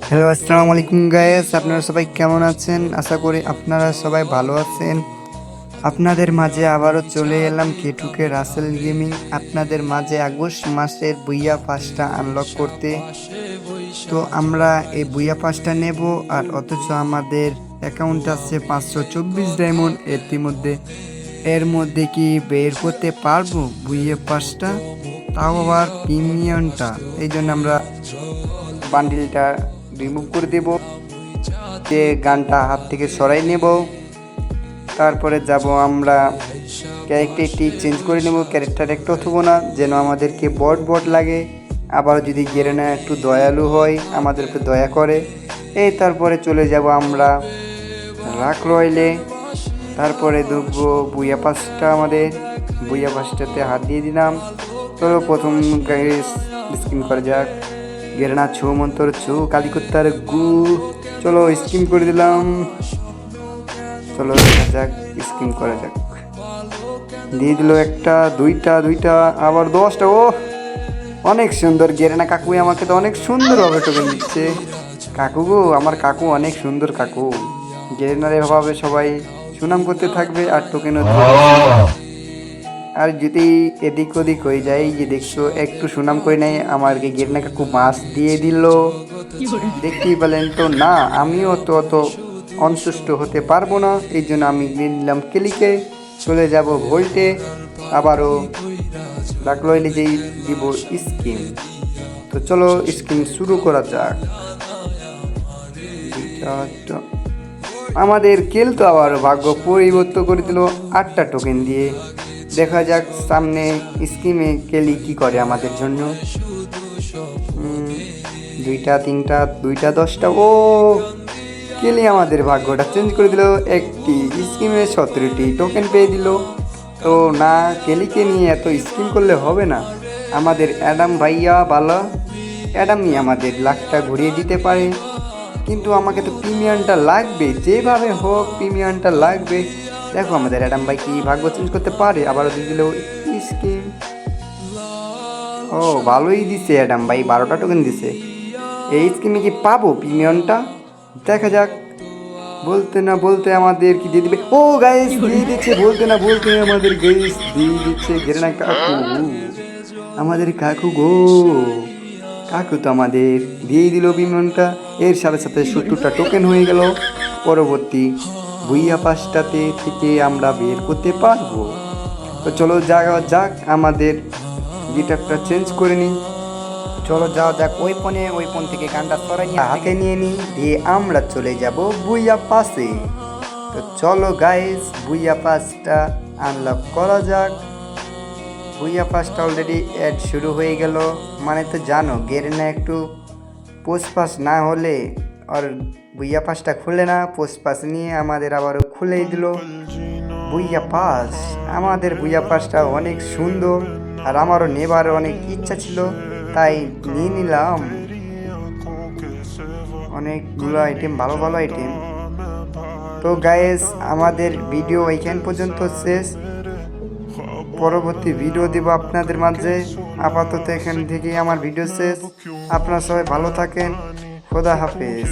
Hello, আসসালামু আলাইকুম guys. আপনারা সবাই কেমন আছেন? আশা করি আপনারা সবাই ভালো আছেন। আপনাদের মাঝে আবারও চলে এলাম কেটুকে রাসেল গেমিং আপনাদের মাঝে আগস্ট মাসের বুইয়া পাসটা আনলক করতে। তো আমরা এই বুইয়া পাসটা নেব, আর অথচ আমাদের অ্যাকাউন্ট আছে 524 ডায়মন্ড। এর মধ্যে কি বের করতে পারবো বুইয়া পাসটা, তাও আবার প্রিমিয়ামটা? এই জন্য আমরা বান্ডিলটা রিমুভ করে দেব, যে গানটা হাত থেকে সরাই নেব। তারপরে যাব আমরা ক্যারেক্টারটি চেঞ্জ করে নেব। ক্যারেক্টার একটু থবো না, যেন আমাদেরকে বট লাগে। আবার যদি গেরেনা একটু দয়ালু হয়, আমাদেরকে দয়া করে। তারপরে চলে যাব আমরা রাক রয়েলে। তারপরে দেখবো বুইয়া পাসটা, আমাদের বুইয়া পাসটাতে হাত দিয়ে দিলাম। চলো প্রথম গাইস স্কিন করা যাক। গেরেনা ছু মন্তর ছু কালিকুত্তার গু। চলো স্কিন করে দিলাম। চলো দেখা যাক, স্কিন করা যাক। দিয়ে দিল একটা, দুইটা আবার 10টা। ও অনেক সুন্দর। গেরেনা কাকু আমাকে তো অনেক সুন্দরভাবে টোকেন দিচ্ছে। কাকু গো, আমার কাকু অনেক সুন্দর কাকু। গেরেনার এভাবে সবাই সুনাম করতে থাকবে আর টোকেনও। আর যদি এদিক ওদিক হয়ে যায়, যে দেখছো একটু সুনাম করে নেয়, আমাকে গেরেনা কাকু মাছ দিয়ে দিল। দেখতেই পেলেন তো। না, আমিও তো অত অসন্তুষ্ট হতে পারবো না, এই জন্য আমি নিলাম কেলিকে। চলে যাব ভোল্টে, আবারও রাখলো যেই দিব স্কিম। তো চলো স্কিম শুরু করা যাক। আমাদের কেল তো আবার ভাগ্য পরিবর্তন করে দিল 8টা টোকেন দিয়ে। দেখা যাক সামনে স্কিমে কেলি কি করে আমাদের জন্য। 2টা 3টা 2টা 10টা। ও কেলি আমাদের ভাগ্যটা চেঞ্জ করে দিল। একটি স্কিমে 17টি টোকেন পেয়ে দিল। তো না, কেলিকে নিয়ে এত স্কিম করলে হবে না। আমাদের অ্যাডাম ভাইয়া বালা, অ্যাডামই আমাদের লাখটা ঘুরিয়ে দিতে পারে। কিন্তু আমাকে তো প্রিমিয়ামটা লাগবে, যেভাবে হোক প্রিমিয়ামটা লাগবে। দেখো আমাদের অ্যাডাম ভাই কি ভাগ্য চেঞ্জ করতে পারে। আবারও দিয়ে দিল স্কিম। ও ভালোই দিছে অ্যাডাম ভাই, 12টা টোকেন দিছে। এই স্কিমে কি পাবো প্রিমিয়ামটা? দেখা যাক। বলতে না বলতে আমাদের কি দিয়ে দিবে। ও গাইস দিয়ে দিচ্ছে, বলতে না বলতে আমাদের গাইস দিয়ে দিচ্ছে। গেরেনা কাকু, আমাদের কাকু গো, কাকু তো আমাদের দিয়েই দিল প্রিমিয়ামটা। এর সাথে সাথে 70টা টোকেন হয়ে গেল। পরবর্তী বুইয়া পাসটাতে থেকে আমরা বের করতে পারবো। তো চলো যাওয়া যাক, আমাদের গিটারটা চেঞ্জ করে নিই। চলো যাওয়া যাক ওই ফোন থেকে গানটা সরাই নিয়ে হাতে নিয়ে নিই, দিয়ে আমরা চলে যাব বুইয়া পাসে। তো চলো গাইস বুইয়া পাসটা আনলক করা যাক। বুইয়া পাসটা অলরেডি অ্যাড শুরু হয়ে গেল। মানে তো জানো, গেরেনা একটু পোস্ট পাস না হলে আর বুইয়া পাসটা খুলে না। পোস্ট পাস নিয়ে আমাদের আবারও খুলেই দিল বুইয়া পাস। আমাদের বুইয়া পাসটা অনেক সুন্দর, আর আমারও নেবার অনেক ইচ্ছা ছিল, তাই নিয়ে নিলাম। অনেকগুলো আইটেম, ভালো ভালো আইটেম। তো গাইস আমাদের ভিডিও এইখান পর্যন্ত শেষ। পরবর্তী ভিডিও দেব আপনাদের মাঝে। আপাতত এখান থেকেই আমার ভিডিও শেষ। আপনারা সবাই ভালো থাকেন। খোদা হাফেজ।